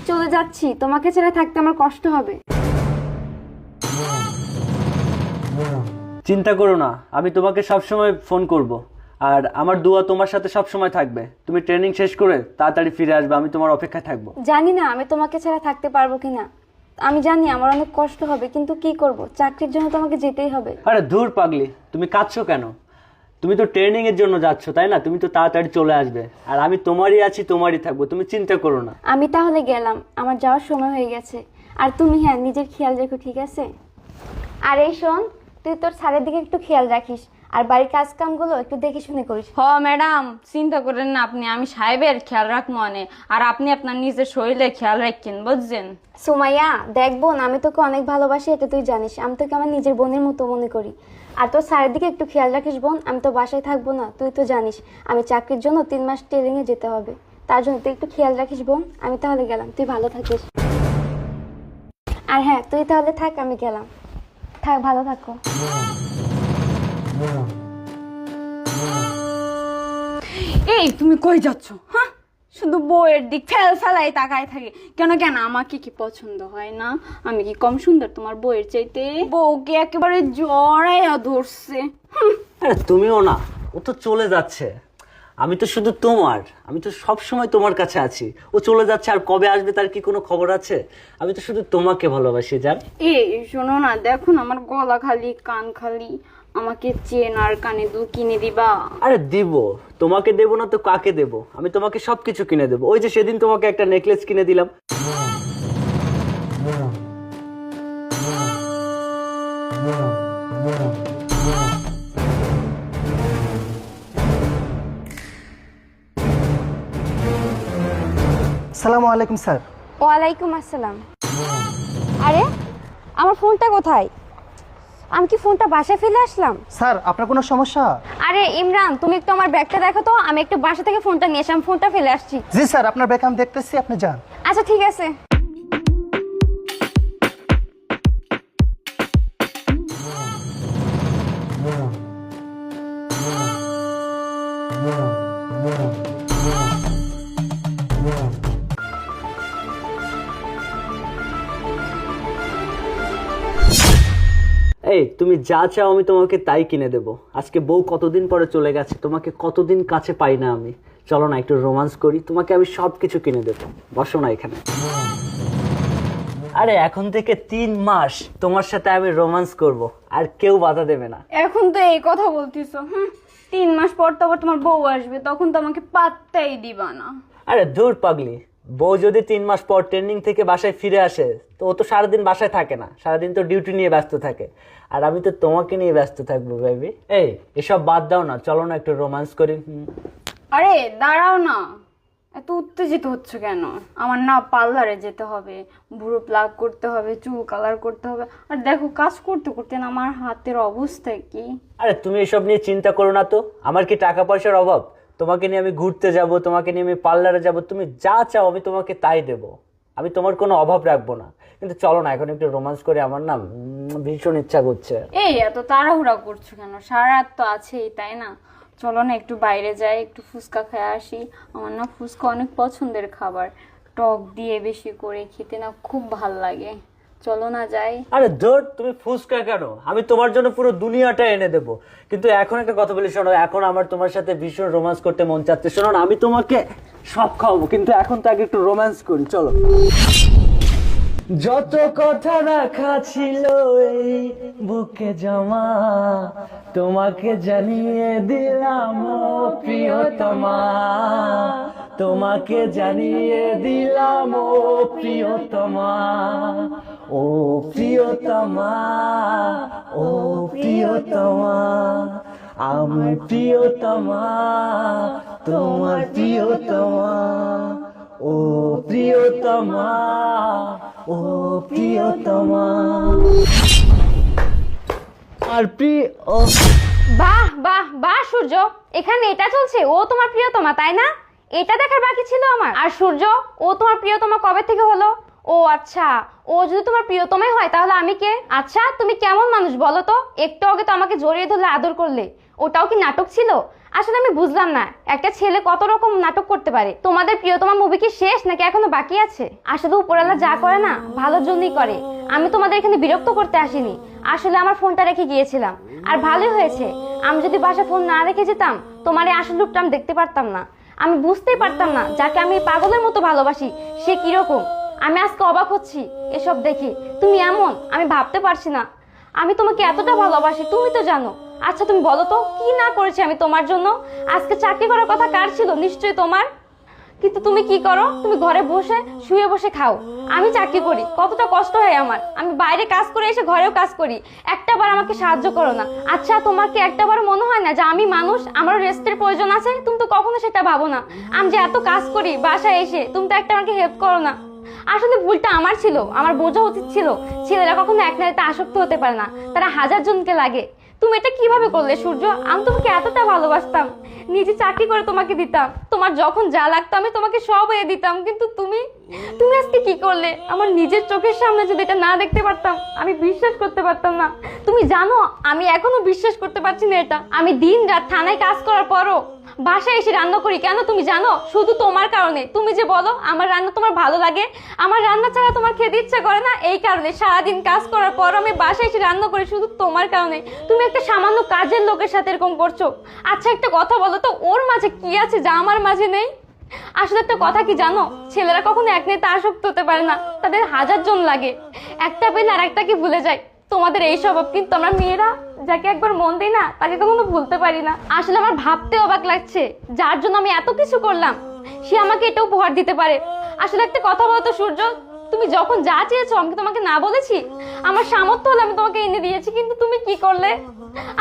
চলে যাচ্ছি, তোমাকে ছেড়ে থাকতে আমার কষ্ট হবে। চিন্তা করো না, আমি তোমাকে সবসময় ফোন করব। আর আমার দোয়া তোমার সাথে সবসময় থাকবে। তুমি ট্রেনিং শেষ করে তাড়াতাড়ি ফিরে আসবে, আমি তোমার অপেক্ষায় থাকবো। জানি না আমি তোমাকে ছাড়া থাকতে পারবো কিনা, আমি জানি আমার অনেক কষ্ট হবে, কিন্তু কি করব, চাকরির জন্য তোমাকে যেতেই হবে। আরে ধুর পাগলি, তুমি কাঁদছো কেন? তুমি তো ট্রেনিং এর জন্য যাচ্ছ তাই না? তুমি তো তাড়াতাড়ি চলে আসবে, আর আমি তোমারই আছি, তোমারই থাকবো, তুমি চিন্তা করো না। আমি তাহলে গেলাম, আমার যাওয়ার সময় হয়ে গেছে। আর তুমি হ্যাঁ নিজের খেয়াল রেখো, ঠিক আছে? আর এই শোন, তুই তোর স্যারের দিকে একটু খেয়াল রাখিস, আর বাড়ির কাজ কামগুলো একটু দেখে শুনে করিস। হ ম্যাডাম, চিন্তা করেন না আপনি, আমি সাহেবের খেয়াল রাখবো মনে, আর আপনি আপনার নিজের শরীরে খেয়াল রাখেন, বুঝছেন? সুমাইয়া দেখ বোন, আমি তোকে অনেক ভালোবাসি, এটা তুই জানিস। আমি তোকে আমার নিজের বোনের মতো মনে করি। আর তোর স্যারের দিকে একটু খেয়াল রাখিস বোন, আমি তো বাসায় থাকবো না, তুই তো জানিস আমি চাকরির জন্য 3 মাস ট্রেনিংয়ে যেতে হবে, তার জন্য তুই একটু খেয়াল রাখিস বোন। আমি তাহলে গেলাম, তুই ভালো থাকিস। আর হ্যাঁ তুই তাহলে থাক, আমি গেলাম, থাক, ভালো থাকো। এই তুমি কই যাচ্ছ? হ্যাঁ, শুধু বউয়ের দিক ফেলাই তাকায় থাকে কেন? কেন আমাকে কি পছন্দ হয় না? আমি কি কম সুন্দর তোমার বউয়ের চাইতে? বউকে একেবারে জড়াইয়া ধরছে। আরে তুমিও না, ও তো চলে যাচ্ছে। আমি তো শুধু তোমার, আমি তো সব সময় তোমার কাছে আছি। ও চলে যাচ্ছে, আর কবে আসবে তার কি কোনো খবর আছে? আমি তো শুধু তোমাকে ভালোবাসি জান। এই শোনো না, দেখো না আমার গলা খালি, কান খালি, আমাকে চেন আর কানে দু কিনে দিবা? আরে দিব, তোমাকে দেব না তো কাকে দেব? আমি তোমাকে সবকিছু কিনে দেবো। ওই যে সেদিন তোমাকে একটা নেকলেস কিনে দিলাম। আসসালামু আলাইকুম স্যার। ওয়ালাইকুম আসসালাম। আরে আমার ফোনটা কোথায়? আমি কি ফোনটা বাসায় ফেলে আসলাম? স্যার আপনার কোনো সমস্যা? আরে ইমরান, তুমি একটু আমার ব্যাগটা দেখো তো, আমি একটু বাসা থেকে ফোনটা নিয়ে আসলাম, ফোনটা ফেলে আসছি। জি স্যার, আপনার ব্যাগ আমি দেখতেছি, আপনি যান। আচ্ছা ঠিক আছে। এই তুমি যা চাও আমি তোমাকে তাই কিনে দেবো। আজকে বউ কতদিন পরে চলে গেছে, তোমাকে কতদিন কাছে পাই না আমি। চলো না একটু রোমান্স করি, তোমাকে আমি সবকিছু কিনে দেবো। বসো না এখানে। আরে এখন থেকে 3 মাস তোমার সাথে আমি রোমান্স করব, আর কেউ বাধা দেবে না। এখন তো এই কথা বলতিছো? 3 মাস পর তো আবার তোমার বউ আসবে, তখন তো আমাকে পাত্তাই দিবা না। আরে ধুর পাগলি, বউ যদি 3 মাস পর ট্রেনিং থেকে বাসায় ফিরে আসে, তো ও তো সারাদিন বাসায় থাকে না, সারাদিন তো ডিউটি নিয়ে ব্যস্ত থাকে। আর আমি তো তোমাকে নিয়ে ব্যস্ত থাকবো বেবি। এই এসব বাদ দাও না, চলো না একটু রোমান্স করি। আরে দাঁড়াও না, এত উত্তেজিত হচ্ছ কেন? আমার না পার্লারে যেতে হবে, ভুরু প্লাগ করতে হবে, চুল কালার করতে হবে, আর দেখো কাজ করতে করতে না আমার হাতের অবস্থা কি। আরে তুমি এসব নিয়ে চিন্তা করো না তো, আমার কি টাকা পয়সার অভাব? তোমাকে নিয়ে আমি ঘুরতে যাব, তোমাকে নিয়ে আমি পার্লারে যাব, তুমি যা চাও আমি তোমাকে তাই দেব। আমি তোমার কোনো অভাব রাখবো না। কিন্তু চলো না এখন একটু রোমান্স করে, আমার না ভীষণ ইচ্ছা করছে। এই এত তাড়াহুড়া করছো কেন? সারা রাত তো আছেই, তাই না? চলো না একটু বাইরে যাই, একটু ফুচকা খেয়ে আসি। আমার না ফুচকা অনেক পছন্দের খাবার, টক দিয়ে বেশি করে খেতে না খুব ভাল লাগে। চলো না যাই। আরে ধর, তুমি ফুসকা কেন? আমি তোমার জন্য পুরো দুনিয়াটা এনে দেবো। কিন্তু এখন একটা কথা বলি শোনো, এখন আমার তোমার সাথে ভীষণ রোমান্স করতে মন চাচ্ছে। শোনো না, আমি তোমাকে সব খাওয়াবো, কিন্তু এখন তো আগে একটু রোমান্স করি, চলো। যত কথা রাখা ছিল এই বুকে জমা, তোমাকে জানিয়ে দিলাম ও প্রিয়তমা, তোমাকে জানিয়ে দিলাম ও প্রিয়তমা, ও প্রিয়তমা, ও প্রিয়তমা, আমার প্রিয়তমা, তোমার প্রিয়তমা, ও প্রিয়তমা, ও প্রিয়তমা, আর বাহ বাহ বাহ সূর্য, এখানে এটা চলছে, ও তোমার প্রিয়তমা তাই না? এটা দেখার বাকি ছিল আমার। আর সূর্য, ও তোমার প্রিয়তমা কবে থেকে হলো? ও আচ্ছা, ও যদি তোমার প্রিয়তমাই হয় তাহলে আমি কে? আচ্ছা তুমি কেমন মানুষ বলো তো? একটু আগে তো আমাকে জড়িয়ে ধরলে, আদর করলে, ওটাও কি নাটক ছিল? আসলে আমি বুঝলাম না একটা ছেলে কত রকম নাটক করতে পারে। তোমাদের প্রিয়তমা মুভি কি শেষ নাকি এখনো বাকি আছে? আসলে উপরওয়ালা যা করে না ভালোর জন্যই করে। আমি তোমাদের এখানে বিরক্ত করতে আসিনি, আসলে আমার ফোনটা রেখে গিয়েছিলাম। আর ভালোই হয়েছে, আমি যদি বাসায় ফোন না রেখে যেতাম তোমার এই আসল রূপটা আমি দেখতে পারতাম না। আমি বুঝতেই পারতাম না যাকে আমি পাগলের মতো ভালোবাসি সে কিরকম। আমি আজকে অবাক হচ্ছি এসব দেখে। তুমি এমন, আমি ভাবতে পারছি না। আমি তোমাকে এতটা ভালোবাসি, তুমি তো জানো। আচ্ছা তুমি বলো তো কি না করেছি আমি তোমার জন্য? আজকে চাকরি করার কথা কার ছিল? নিশ্চয়ই তোমার। কিন্তু তুমি কি করো? তুমি ঘরে বসে শুয়ে বসে খাও। আমি চাকরি করি, কতটা কষ্ট হয় আমার। আমি বাইরে কাজ করে এসে ঘরেও কাজ করি, একটাবার আমাকে সাহায্য করো না। আচ্ছা তোমার কি একটাবার মনে হয় না যে আমি মানুষ, আমার রেস্টের প্রয়োজন আছে? তুমি তো কখনো সেটা ভাবো না। আমি যে এত কাজ করি বাসায় এসে, তুমি তো একটা আমাকে হেল্প করো না। আসলে ভুলটা আমার ছিল, আমার বোঝা উচিত ছিল ছেলেরা কখনো এক নারীতে আসক্ত হতে পারে না, তারা হাজার জনকে লাগে। তুমি এটা কিভাবে করলে সূর্য? আমি তোমাকে এতটা ভালোবাসতাম, নিজে চাকরি করে তোমাকে দিতাম, তোমার যখন যা লাগতো আমি তোমাকে সব এনে দিতাম। কিন্তু তুমি তুমি আজকে কি করলে? আমার নিজের চোখের সামনে যদি এটা না দেখতে পারতাম আমি বিশ্বাস করতে পারতাম না। তুমি জানো আমি এখনো বিশ্বাস করতে পারছি না এটা। আমি দিন রাত থানায় কাজ করার পরও বাসায় এসে রান্না করি কেন তুমি জানো? শুধু তোমার কারণে। তুমি যে বলো আমার রান্না তোমার ভালো লাগে, আমার রান্না ছাড়া তোমার খেতে ইচ্ছা করে না, এই কারণে সারাদিন কাজ করার পর আমি বাসায় এসে রান্না করি শুধু তোমার কারণে। তুমি একটা সামান্য কাজের লোকের সাথে এরকম করছো। আচ্ছা একটা কথা বলো তো, ওর মাঝে কি আছে যা আমার মাঝে নেই? আসলে একটা কথা কি জানো, ছেলেরা কখনো এক নারীতে আসক্ত হতে পারে না, তাদের হাজার জন লাগে। একটা পেলে আর একটাকে ভুলে যায়। তোমাদের এই স্বভাব, কিন্তু আমরা মেয়েরা যাকে একবার মন দিই না তাকে কখনো ভুলতে পারি না। আসলে আমার ভাবতে অবাক লাগছে, যার জন্য আমি এত কিছু করলাম সে আমাকে এটা উপহার দিতে পারে। আসলে একটা কথা বলতো সূর্য, তুমি যখন যা চেয়েছো আমি কি তোমাকে না বলেছি? আমার সামর্থ্য হলে আমি তোমাকে এনে দিয়েছি, কিন্তু তুমি কি করলে?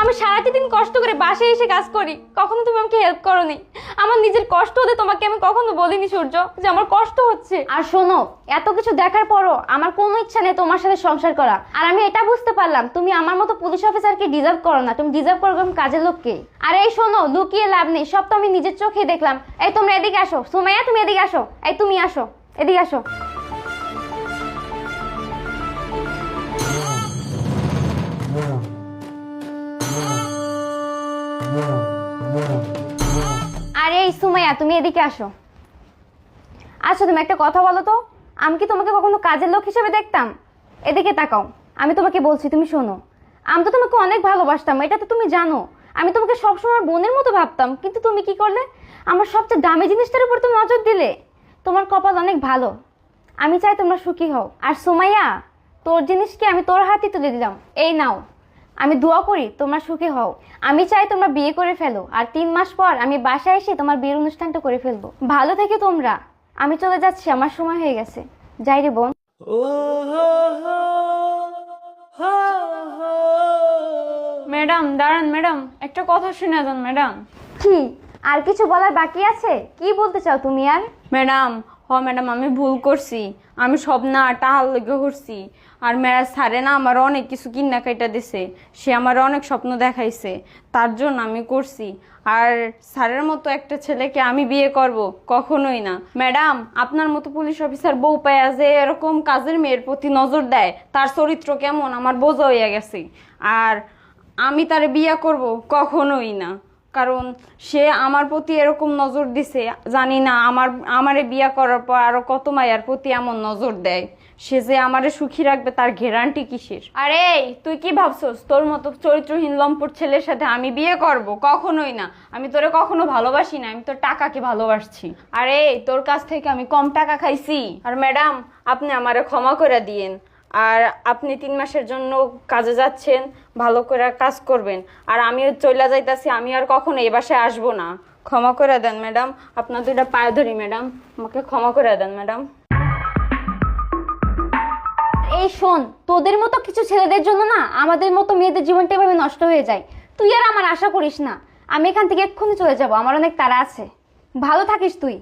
আমি সারাটি দিন কষ্ট করে বাসায় এসে কাজ করি, কখনো তুমি আমাকে হেল্প করোনি। আমার নিজের কষ্ট হতে তোমাকে আমি কখনো বলিনি সূর্য যে আমার কষ্ট হচ্ছে। আর শোনো, এত কিছু দেখার পরও আমার কোনো ইচ্ছা নেই তোমার সাথে সংসার করা। আর আমি এটা বুঝতে পারলাম তুমি আমার মতো পুলিশ অফিসারকে ডিজার্ভ করো না, তুমি ডিজার্ভ করো এরকম কাজের লোককে। আর এই শোনো, লুকিয়ে লাভ নেই, সব তো আমি নিজের চোখে দেখলাম। এই তোমরা এদিকে আসো, সুমাইয়া তুমি এদিকে আসো, এই তুমি আসো, এদিকে আসো। আরে এই সুমাইয়া তুমি এদিকে আসো। আচ্ছা তুমি একটা কথা বলো তো, আমি কি তোমাকে কখনো কাজের লোক হিসেবে দেখতাম? এদিকে তাকাও, আমি তোমাকে বলছি তুমি শোনো। আমি তো তোমাকে অনেক ভালোবাসতাম, এটা তো তুমি জানো। আমি তোমাকে সবসময় বোনের মতো ভাবতাম, কিন্তু তুমি কি করলে? আমার সবচেয়ে দামি জিনিসটার উপর তুমি নজর দিলে। তোমার কপাল অনেক ভালো, আমি চাই তোমরা সুখী হও। আর সুমাইয়া, তোর জিনিসকে আমি তোর হাতে তুলে দিলাম, এই নাও। আমি দোয়া করি তোমরা সুখী হও। আমি চাই তোমরা বিয়ে করে ফেলো, আর 3 মাস পর আমি বাসায় এসে তোমার বিয়ের অনুষ্ঠানটা করে ফেলবো। ভালো থেকে তোমরা। আমি চলে যাচ্ছি, আমার সময় হয়ে গেছে। যাই রে বোন। ম্যাডাম দাঁড়ান, ম্যাডাম একটা কথা শুনে যান। ম্যাডাম কি আর কিছু বলার বাকি আছে? কি বলতে চাও তুমি আর? ম্যাডাম, ম্যাডাম আমি ভুল করছি, আমি সব না টাহার লেগে করছি। আর ম্যাডাম স্যারে না আমার অনেক কিছু কিনা কাইটা দিছে, সে আমার অনেক স্বপ্ন দেখাইছে, তার জন্য আমি করছি। আর স্যারের মতো একটা ছেলেকে আমি বিয়ে করব কখনোই না। ম্যাডাম আপনার মতো পুলিশ অফিসার বউ পায়া যে এরকম কাজের মেয়ের প্রতি নজর দেয়, তার চরিত্র কেমন আমার বোঝা হইয়া গেছে। আর আমি তারে বিয়ে করব কখনোই না, কারণ সে আমার প্রতি এরকম নজর দিছে, জানি না আমারে বিয়ে করার পর আরো কত মায়ের প্রতি এমন নজর দেয়। সে যে আমারে সুখী রাখবে তার গ্যারান্টি কিসের? আরে তুই কি ভাবছস তোর মতো চরিত্রহীন লম্পট ছেলের সাথে আমি বিয়ে করব? কখনোই না। আমি তোরে কখনো ভালোবাসি না, আমি তোর টাকাকে ভালোবাসছি। আরে তোর কাছ থেকে আমি কম টাকা খাইছি। আর ম্যাডাম আপনি আমারে ক্ষমা করে দিয়েন। আর আপনি 3 মাসের জন্য কাজে যাচ্ছেন, ভালো করে কাজ করবেন। আর আমিও চলে যাইতাছি, আমি আর কখনো এই বাসায় আসবো না। ক্ষমা করে দেন ম্যাডাম, আপনার 2টা পায়ে ধরি ম্যাডাম, আমাকে ক্ষমা করে দেন ম্যাডাম। এই শোন, তোদের মতো কিছু ছেলেদের জন্য না আমাদের মতো মেয়েদের জীবনটা এভাবে নষ্ট হয়ে যায়। তুই আর আমার আশা করিস না। আমি এখান থেকে এক্ষুনি চলে যাব, আমার অনেক তাড়া আছে। ভালো থাকিস তুই।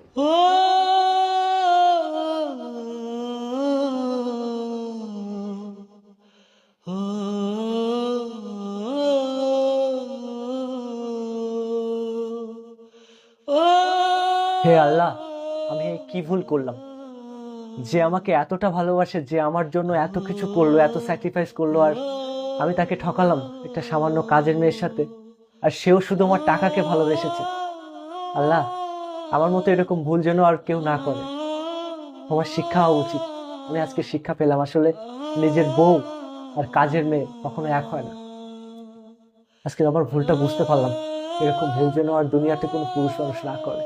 হে আল্লাহ, আমি কি ভুল করলাম যে আমাকে এতটা ভালোবাসে, যে আমার জন্য এত কিছু করলো, এত স্যাক্রিফাইস করলো, আর আমি তাকে ঠকালাম একটা সামান্য কাজের মেয়ের সাথে। আর সেও শুধু আমার টাকাকে ভালোবেসেছে। আল্লাহ, আমার মতো এরকম ভুল যেন আর কেউ না করে। আমার শিক্ষা হওয়া উচিত। আমি আজকে শিক্ষা পেলাম আসলে নিজের বউ আর কাজের মেয়ে কখনো এক হয় না। আজকে আমার ভুলটা বুঝতে পারলাম, এরকম ভুল যেন আর দুনিয়াতে কোনো পুরুষ মানুষ না করে।